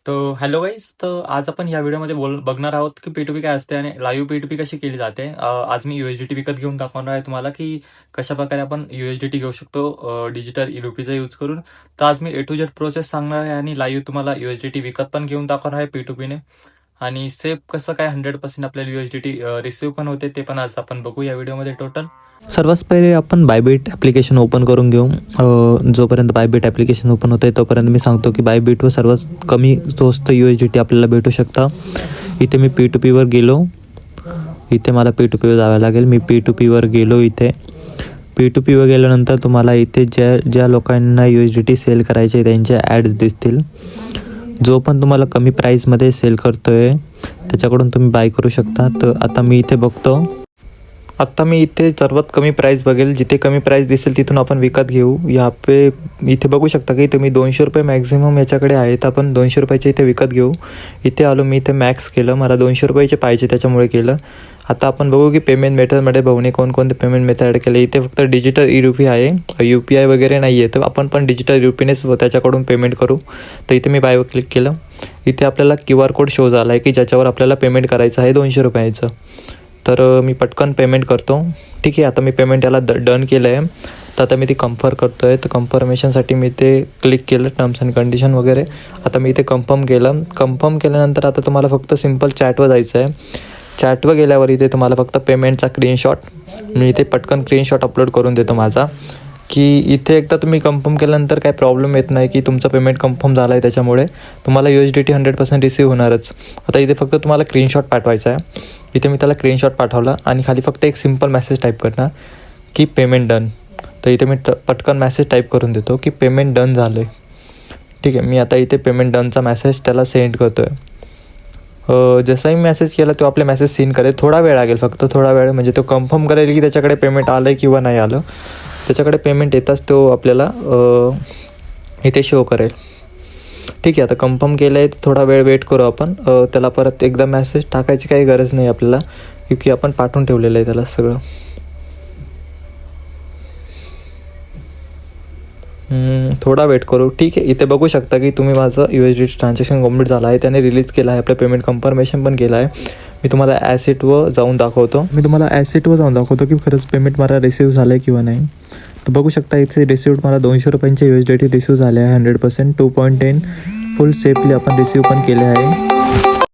तर hello guys, तर आज आपण या व्हिडिओमध्ये बघणार आहोत की P2P काय असते आणि लाईव्ह P2P कशी केली जाते. आज मी USDT विकत घेऊन दाखवणार आहे तुम्हाला की कशा प्रकारे आपण USDT घेऊ शकतो डिजिटल रुपीचा यूज करून. तर आज मी A to Z प्रोसेस सांगणार आहे आणि लाईव्ह तुम्हाला USDT विकत पण घेऊन दाखवणार आहे P2P ने. आणि सेफ कसं काय 100% आपल्याला USDT रिसिव्ह पण होते ते पण आज आपण बघू या व्हिडिओमध्ये टोटल. सर्वात पहिले आपण बायबिट ॲप्लिकेशन ओपन करून घेऊ. जोपर्यंत बायबिट ॲप्लिकेशन ओपन होतं आहे तोपर्यंत मी सांगतो की बायबिटवर सर्वात कमी स्वस्त USDT आपल्याला भेटू शकता. इथे मी P2Pवर गेलो. इथे मला P2Pवर जावं लागेल. मी P2Pवर गेलो. इथे P2Pवर गेल्यानंतर तुम्हाला इथे ज्या लोकांना USDT सेल करायचे त्यांचे ॲड्स दिसतील. जो पण तुम्हाला कमी प्राईसमध्ये सेल करतो आहे त्याच्याकडून तुम्ही बाय करू शकता. तर आता मी इथे बघतो. आत्ता मी इथे सर्वात कमी प्राईस बघेल. जिथे कमी प्राईस दिसेल तिथून आपण विकत घेऊ. इथे बघू शकता की तुम्ही 200 रुपये मॅक्झिमम याच्याकडे आहे. तर आपण 200 रुपयाचे इथे विकत घेऊ. इथे आलो मी. इथे मॅक्स केलं. मला 200 रुपयाचे पाहिजे त्याच्यामुळे केलं. आता आपण बघू की पेमेंट मेथडमध्ये भाऊने कोणकोणते पेमेंट मेथड ॲड केले. इथे फक्त डिजिटल रुपी आहे, UPI वगैरे नाही आहे. तर आपण पण डिजिटल रुपीनेच त्याच्याकडून पेमेंट करू. तर इथे मी बायवर क्लिक केलं. इथे आपल्याला QR कोड शो झाला आहे की ज्याच्यावर आपल्याला पेमेंट करायचं आहे 200 रुपयाचं. तर मी पटकन पेमेंट करतो. ठीक आहे, आता मी पेमेंट याला डन केलं आहे. तर आता मी ते कन्फर्म करतो आहे. तर कन्फर्मेशनसाठी मी ते क्लिक केलं, टर्म्स अँड कंडिशन वगैरे. आता मी इथे कन्फर्म केलं. कन्फर्म केल्यानंतर आता तुम्हाला फक्त सिम्पल चॅटवर जायचं आहे. चॅटवर गेल्यावर इथे तुम्हाला फक्त पेमेंटचा स्क्रीनशॉट, मी इथे पटकन स्क्रीनशॉट अपलोड करून देतो माझा. की इथे एकदा तुम्ही कन्फर्म केल्यानंतर काही प्रॉब्लेम येत नाही की तुमचं पेमेंट कन्फर्म झालं आहे, त्याच्यामुळे तुम्हाला USDT 100% रिसीव्ह होणारच. आता इथे फक्त तुम्हाला स्क्रीनशॉट पाठवायचा आहे. इथे मी त्याला स्क्रीनशॉट पाठवला आणि खाली फक्त एक सिम्पल मेसेज टाईप करणार की पेमेंट डन. तर इथे मी पटकन मेसेज टाईप करून देतो की पेमेंट डन झालं आहे. ठीक आहे, मी आता इथे पेमेंट डनचा मेसेज त्याला सेंड करतो आहे. जसाही मेसेज केला तो आपले मेसेज सीन करेल. थोडा वेळ लागेल, फक्त थोडा वेळ, म्हणजे तो कन्फर्म करेल की त्याच्याकडे पेमेंट आलं आहे किंवा नाही आलं. त्याच्याकडे पेमेंट येताच तो आपल्याला इथे शो करेल. ठीक आहे, आता कन्फर्म केलं आहे. थोडा वेळ वेट करू आपण. त्याला परत एकदा मेसेज टाकायची काही गरज नाही आपल्याला, क्योंकि आपण पाठवून ठेवलेलं आहे त्याला सगळं. थोडा वेट करू. ठीक आहे, इथे बघू शकता की तुम्ही माझं USDT ट्रान्झॅक्शन कंप्लीट झालं आहे. त्याने रिलीज केलं आहे, आपलं पेमेंट कन्फर्मेशन पण केलं आहे. मी तुम्हाला ॲसेटवर जाऊन दाखवतो की खरंच पेमेंट मला रिसीव्ह झालं आहे किंवा नाही. तर बघू शकता इथे रिसिव्ह मला 200 रुपयांचे USDT रिसीव्ह झाले आहे 100%. 2.10 फुल सेफली आपण रिसीव्ह पण केले आहे.